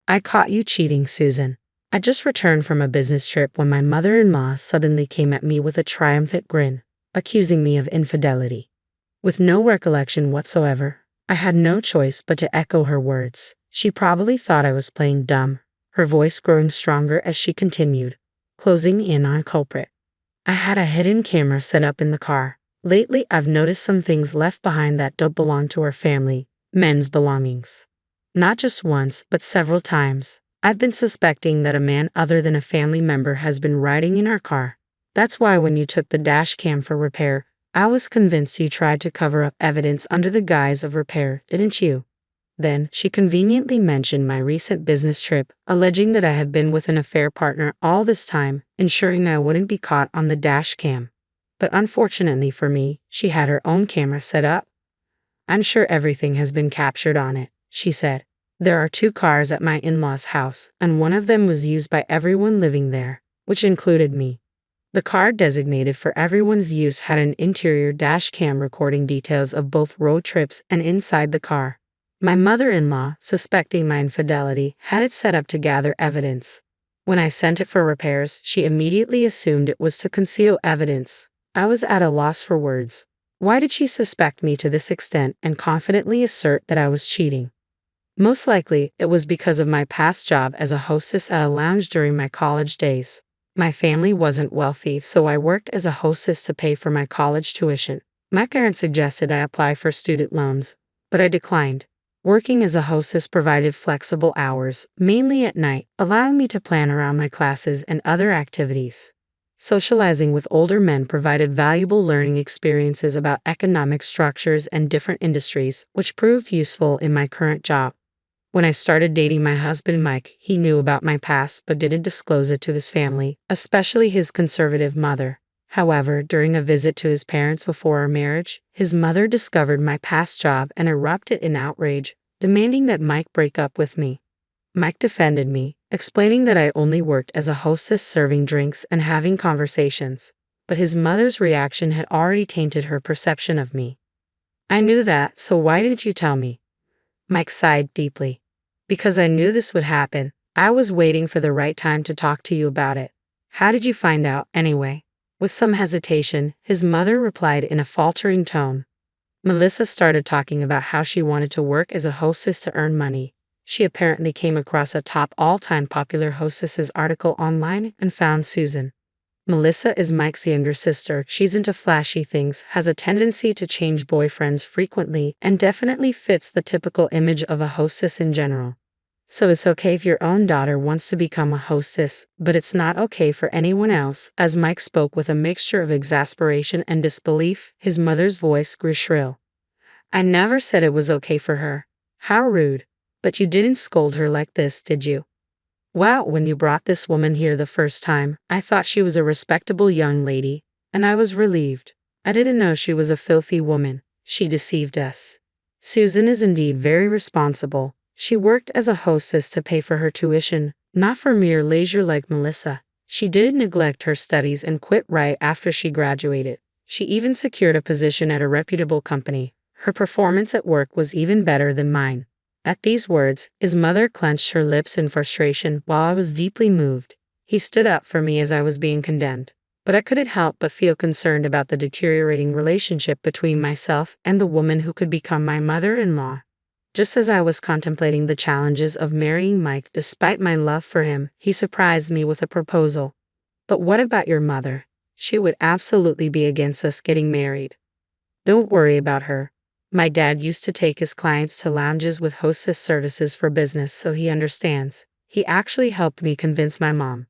I caught you cheating, Susan. I just returned from a business trip when my mother-in-law suddenly came at me with a triumphant grin, accusing me of infidelity. With no recollection whatsoever, I had no choice but to echo her words. She probably thought I was playing dumb, her voice growing stronger as she continued, closing in on a culprit. I had a hidden camera set up in the car. Lately, I've noticed some things left behind that don't belong to our family, men's belongings. Not just once, but several times. I've been suspecting that a man other than a family member has been riding in our car. That's why when you took the dash cam for repair, I was convinced you tried to cover up evidence under the guise of repair, didn't you? Then, she conveniently mentioned my recent business trip, alleging that I had been with an affair partner all this time, ensuring that I wouldn't be caught on the dash cam. But unfortunately for me, she had her own camera set up. I'm sure everything has been captured on it, she said. There are 2 cars at my in-laws' house, and one of them was used by everyone living there, which included me. The car designated for everyone's use had an interior dash cam recording details of both road trips and inside the car. My mother-in-law, suspecting my infidelity, had it set up to gather evidence. When I sent it for repairs, she immediately assumed it was to conceal evidence. I was at a loss for words. Why did she suspect me to this extent and confidently assert that I was cheating? Most likely, it was because of my past job as a hostess at a lounge during my college days. My family wasn't wealthy, so I worked as a hostess to pay for my college tuition. My parents suggested I apply for student loans, but I declined. Working as a hostess provided flexible hours, mainly at night, allowing me to plan around my classes and other activities. Socializing with older men provided valuable learning experiences about economic structures and different industries, which proved useful in my current job. When I started dating my husband Mike, he knew about my past but didn't disclose it to his family, especially his conservative mother. However, during a visit to his parents before our marriage, his mother discovered my past job and erupted in outrage, demanding that Mike break up with me. Mike defended me, explaining that I only worked as a hostess serving drinks and having conversations, but his mother's reaction had already tainted her perception of me. I knew that, so why didn't you tell me? Mike sighed deeply. Because I knew this would happen. I was waiting for the right time to talk to you about it. How did you find out, anyway? With some hesitation, his mother replied in a faltering tone. Melissa started talking about how she wanted to work as a hostess to earn money. She apparently came across a top all-time popular hostesses article online and found Susan. Melissa is Mike's younger sister. She's into flashy things, has a tendency to change boyfriends frequently, and definitely fits the typical image of a hostess in general. So it's okay if your own daughter wants to become a hostess, but it's not okay for anyone else. As Mike spoke with a mixture of exasperation and disbelief, his mother's voice grew shrill. I never said it was okay for her. How rude. But you didn't scold her like this, did you? Well, when you brought this woman here the first time, I thought she was a respectable young lady, and I was relieved. I didn't know she was a filthy woman. She deceived us. Susan is indeed very responsible. She worked as a hostess to pay for her tuition, not for mere leisure like Melissa. She didn't neglect her studies and quit right after she graduated. She even secured a position at a reputable company. Her performance at work was even better than mine. At these words, his mother clenched her lips in frustration while I was deeply moved. He stood up for me as I was being condemned, but I couldn't help but feel concerned about the deteriorating relationship between myself and the woman who could become my mother-in-law. Just as I was contemplating the challenges of marrying Mike despite my love for him, he surprised me with a proposal. But what about your mother? She would absolutely be against us getting married. Don't worry about her. My dad used to take his clients to lounges with hostess services for business, so he understands. He actually helped me convince my mom.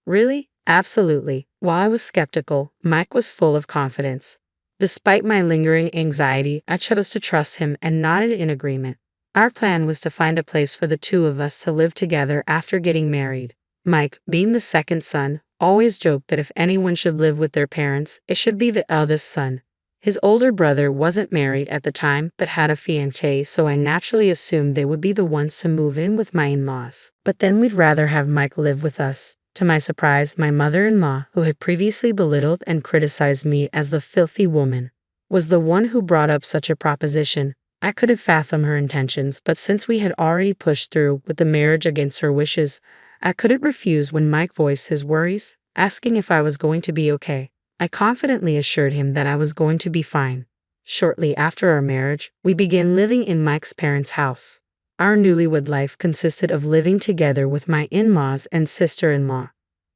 Really? Absolutely. While I was skeptical, Mike was full of confidence. Despite my lingering anxiety, I chose to trust him and nodded in agreement. Our plan was to find a place for the 2 of us to live together after getting married. Mike, being the second son, always joked that if anyone should live with their parents, it should be the eldest son. His older brother wasn't married at the time but had a fiancée, so I naturally assumed they would be the ones to move in with my in-laws. But then we'd rather have Mike live with us. To my surprise, my mother-in-law, who had previously belittled and criticized me as the filthy woman, was the one who brought up such a proposition. I couldn't fathom her intentions, but since we had already pushed through with the marriage against her wishes, I couldn't refuse when Mike voiced his worries, asking if I was going to be okay. I confidently assured him that I was going to be fine. Shortly after our marriage, we began living in Mike's parents' house. Our newlywed life consisted of living together with my in-laws and sister-in-law.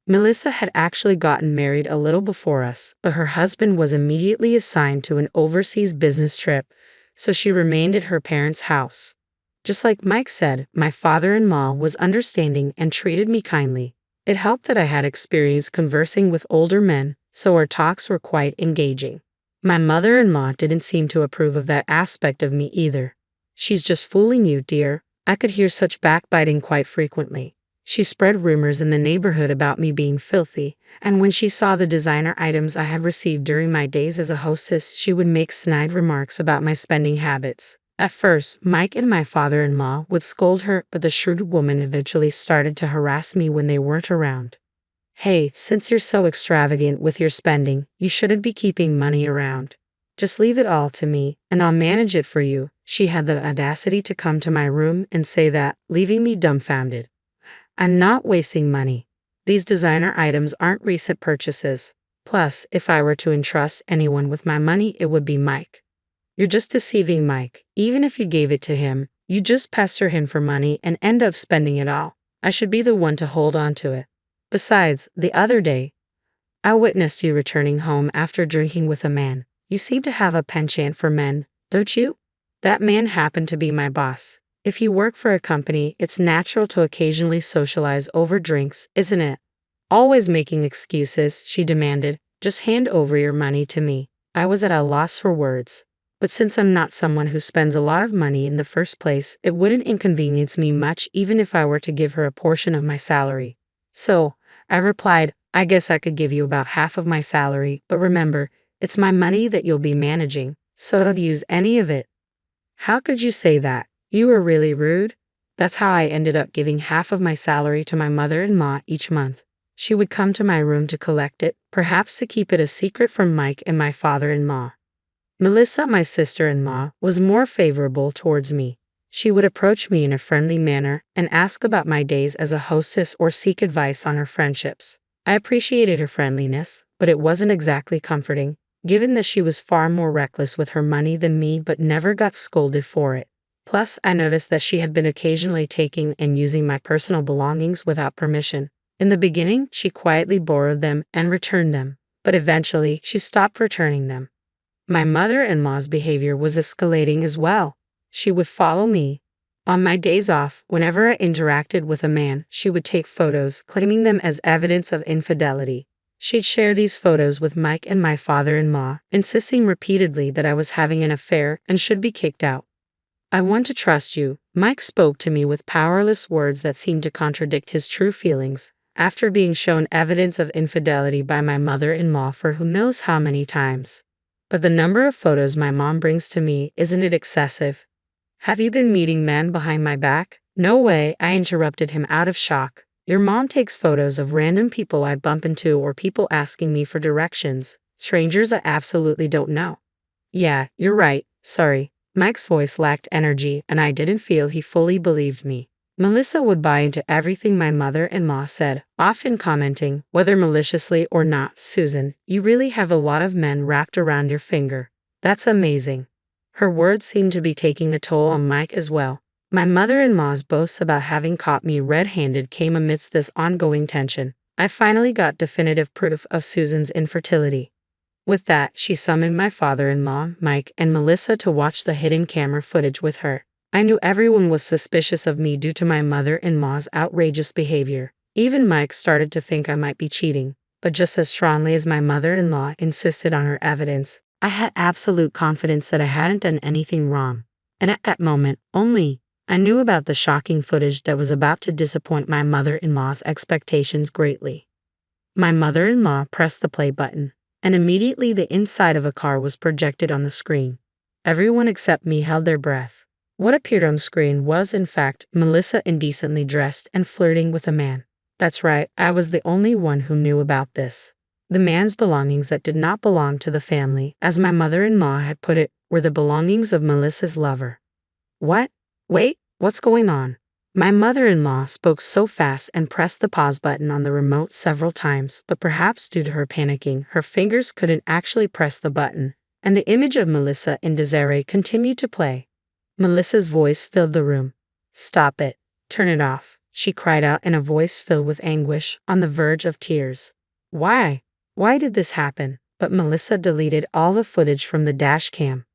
Melissa had actually gotten married a little before us, but her husband was immediately assigned to an overseas business trip, so she remained at her parents' house. Just like Mike said, my father-in-law was understanding and treated me kindly. It helped that I had experience conversing with older men, so our talks were quite engaging. My mother-in-law didn't seem to approve of that aspect of me either. "She's just fooling you, dear." I could hear such backbiting quite frequently. She spread rumors in the neighborhood about me being filthy, and when she saw the designer items I had received during my days as a hostess, she would make snide remarks about my spending habits. At first, Mike and my father-in-law would scold her, but the shrewd woman eventually started to harass me when they weren't around. "Hey, since you're so extravagant with your spending, you shouldn't be keeping money around. Just leave it all to me, and I'll manage it for you." She had the audacity to come to my room and say that, leaving me dumbfounded. "I'm not wasting money. These designer items aren't recent purchases. Plus, if I were to entrust anyone with my money, it would be Mike." "You're just deceiving Mike. Even if you gave it to him, you just pester him for money and end up spending it all. I should be the one to hold on to it. Besides, the other day, I witnessed you returning home after drinking with a man. You seem to have a penchant for men, don't you?" That man happened to be my boss. If you work for a company, it's natural to occasionally socialize over drinks, isn't it? Always making excuses, she demanded. "Just hand over your money to me." I was at a loss for words. But since I'm not someone who spends a lot of money in the first place, it wouldn't inconvenience me much even if I were to give her a portion of my salary. So, I replied, "I guess I could give you about half of my salary, but remember, it's my money that you'll be managing, so don't use any of it." "How could you say that? You were really rude." That's how I ended up giving half of my salary to my mother-in-law each month. She would come to my room to collect it, perhaps to keep it a secret from Mike and my father-in-law. Melissa, my sister-in-law, was more favorable towards me. She would approach me in a friendly manner and ask about my days as a hostess or seek advice on her friendships. I appreciated her friendliness, but it wasn't exactly comforting, given that she was far more reckless with her money than me but never got scolded for it. Plus, I noticed that she had been occasionally taking and using my personal belongings without permission. In the beginning, she quietly borrowed them and returned them, but eventually she stopped returning them. My mother-in-law's behavior was escalating as well. She would follow me. On my days off, whenever I interacted with a man, she would take photos, claiming them as evidence of infidelity. She'd share these photos with Mike and my father-in-law, insisting repeatedly that I was having an affair and should be kicked out. "I want to trust you." Mike spoke to me with powerless words that seemed to contradict his true feelings, after being shown evidence of infidelity by my mother-in-law for who knows how many times. "But the number of photos my mom brings to me, isn't it excessive? Have you been meeting men behind my back?" "No way," I interrupted him out of shock. "Your mom takes photos of random people I bump into or people asking me for directions, strangers I absolutely don't know." "Yeah, you're right, sorry." Mike's voice lacked energy, and I didn't feel he fully believed me. Melissa would buy into everything my mother-in-law said, often commenting, whether maliciously or not, "Susan, you really have a lot of men wrapped around your finger. That's amazing." Her words seemed to be taking a toll on Mike as well. My mother-in-law's boasts about having caught me red-handed came amidst this ongoing tension. I finally got definitive proof of Susan's infertility. With that, she summoned my father-in-law, Mike, and Melissa to watch the hidden camera footage with her. I knew everyone was suspicious of me due to my mother-in-law's outrageous behavior. Even Mike started to think I might be cheating, but just as strongly as my mother-in-law insisted on her evidence, I had absolute confidence that I hadn't done anything wrong. And at that moment, only, I knew about the shocking footage that was about to disappoint my mother-in-law's expectations greatly. My mother-in-law pressed the play button, and immediately the inside of a car was projected on the screen. Everyone except me held their breath. What appeared on screen was, in fact, Melissa indecently dressed and flirting with a man. That's right, I was the only one who knew about this. The man's belongings that did not belong to the family, as my mother-in-law had put it, were the belongings of Melissa's lover. What? Wait, what's going on? My mother-in-law spoke so fast and pressed the pause button on the remote several times, but perhaps due to her panicking, her fingers couldn't actually press the button, and the image of Melissa and Desiree continued to play. Melissa's voice filled the room. Stop it. Turn it off, she cried out in a voice filled with anguish, on the verge of tears. Why? Why did this happen? But Melissa deleted all the footage from the dash cam.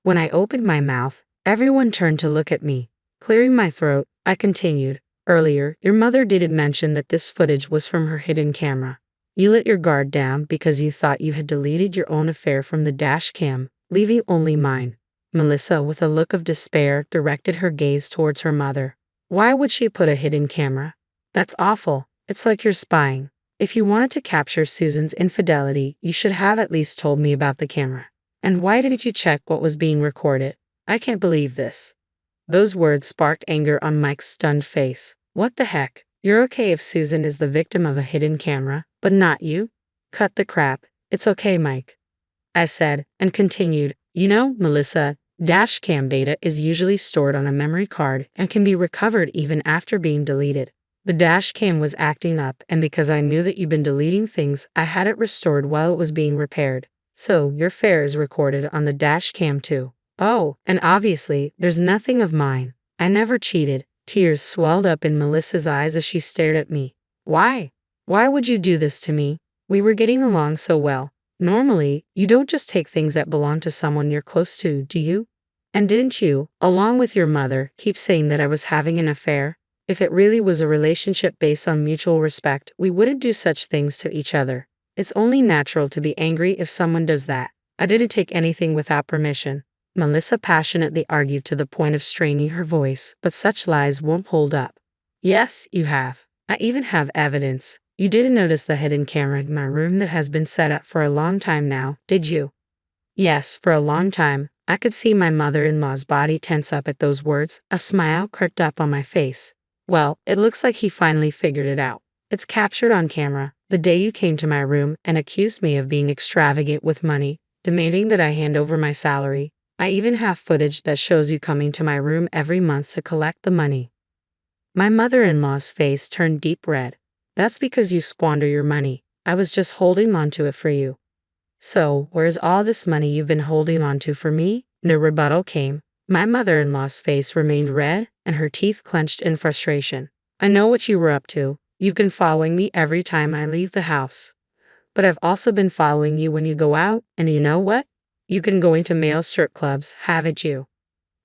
When I opened my mouth, everyone turned to look at me. Clearing my throat, I continued. Earlier, your mother didn't mention that this footage was from her hidden camera. You let your guard down because you thought you had deleted your own affair from the dash cam, leaving only mine. Melissa, with a look of despair, directed her gaze towards her mother. Why would she put a hidden camera? That's awful. It's like you're spying. If you wanted to capture Susan's infidelity, you should have at least told me about the camera. And why didn't you check what was being recorded? I can't believe this. Those words sparked anger on Mike's stunned face. What the heck? You're okay if Susan is the victim of a hidden camera, but not you? Cut the crap. It's okay, Mike, I said, and continued. You know, Melissa, dash cam data is usually stored on a memory card and can be recovered even after being deleted. The dash cam was acting up, and because I knew that you've been deleting things, I had it restored while it was being repaired. So, your fare is recorded on the dash cam too. Oh, and obviously, there's nothing of mine. I never cheated. Tears swelled up in Melissa's eyes as she stared at me. Why? Why would you do this to me? We were getting along so well. Normally, you don't just take things that belong to someone you're close to, do you? And didn't you, along with your mother, keep saying that I was having an affair? If it really was a relationship based on mutual respect, we wouldn't do such things to each other. It's only natural to be angry if someone does that. I didn't take anything without permission. Melissa passionately argued to the point of straining her voice, but such lies won't hold up. Yes, you have. I even have evidence. You didn't notice the hidden camera in my room that has been set up for a long time now, did you? Yes, for a long time. I could see my mother-in-law's body tense up at those words. A smile crept up on my face. Well, it looks like he finally figured it out. It's captured on camera, the day you came to my room and accused me of being extravagant with money, demanding that I hand over my salary. I even have footage that shows you coming to my room every month to collect the money. My mother-in-law's face turned deep red. That's because you squander your money. I was just holding on to it for you. So, where's all this money you've been holding on to for me? No rebuttal came. My mother-in-law's face remained red, and her teeth clenched in frustration. I know what you were up to. You've been following me every time I leave the house. But I've also been following you when you go out, and you know what? You've been going to male strip clubs, haven't you?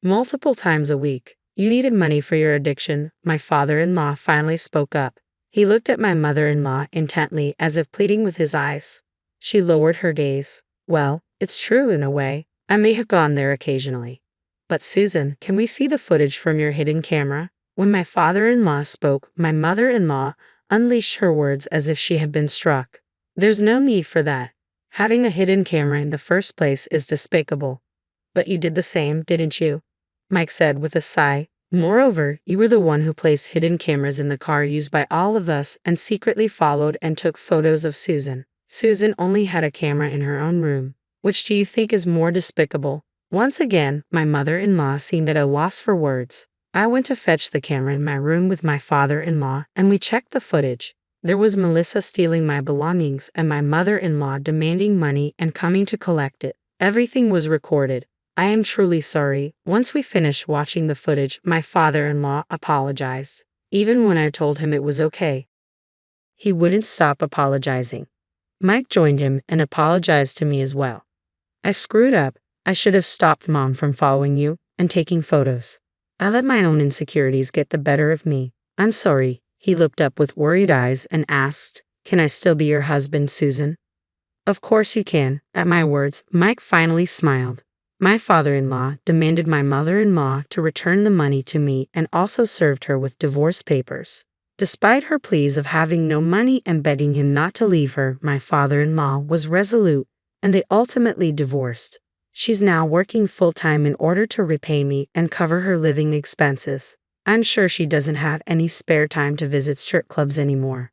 Multiple times a week. You needed money for your addiction. My father-in-law finally spoke up. He looked at my mother-in-law intently, as if pleading with his eyes. She lowered her gaze. Well, it's true in a way. I may have gone there occasionally. But Susan, can we see the footage from your hidden camera? When my father-in-law spoke, my mother-in-law unleashed her words as if she had been struck. There's no need for that. Having a hidden camera in the first place is despicable. But you did the same, didn't you? Mike said with a sigh. Moreover, you were the one who placed hidden cameras in the car used by all of us and secretly followed and took photos of Susan. Susan only had a camera in her own room. Which do you think is more despicable? Once again, my mother-in-law seemed at a loss for words. I went to fetch the camera in my room with my father-in-law, and we checked the footage. There was Melissa stealing my belongings and my mother-in-law demanding money and coming to collect it. Everything was recorded. I am truly sorry. Once we finished watching the footage, my father-in-law apologized. Even when I told him it was okay, he wouldn't stop apologizing. Mike joined him and apologized to me as well. I screwed up. I should have stopped Mom from following you and taking photos. I let my own insecurities get the better of me. I'm sorry. He looked up with worried eyes and asked, Can I still be your husband, Susan? Of course you can. At my words, Mike finally smiled. My father-in-law demanded my mother-in-law to return the money to me and also served her with divorce papers. Despite her pleas of having no money and begging him not to leave her, my father-in-law was resolute, and they ultimately divorced. She's now working full-time in order to repay me and cover her living expenses. I'm sure she doesn't have any spare time to visit strip clubs anymore.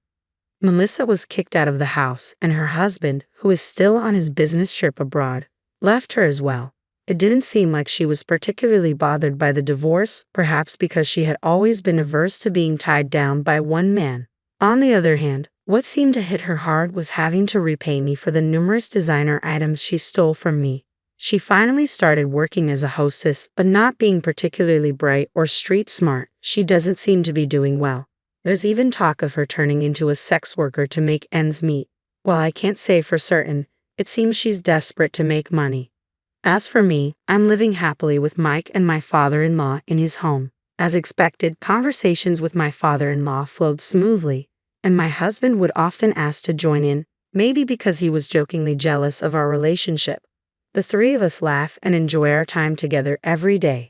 Melissa was kicked out of the house, and her husband, who is still on his business trip abroad, left her as well. It didn't seem like she was particularly bothered by the divorce, perhaps because she had always been averse to being tied down by one man. On the other hand, what seemed to hit her hard was having to repay me for the numerous designer items she stole from me. She finally started working as a hostess, but not being particularly bright or street smart, she doesn't seem to be doing well. There's even talk of her turning into a sex worker to make ends meet. While I can't say for certain, it seems she's desperate to make money. As for me, I'm living happily with Mike and my father-in-law in his home. As expected, conversations with my father-in-law flowed smoothly, and my husband would often ask to join in, maybe because he was jokingly jealous of our relationship. The three of us laugh and enjoy our time together every day.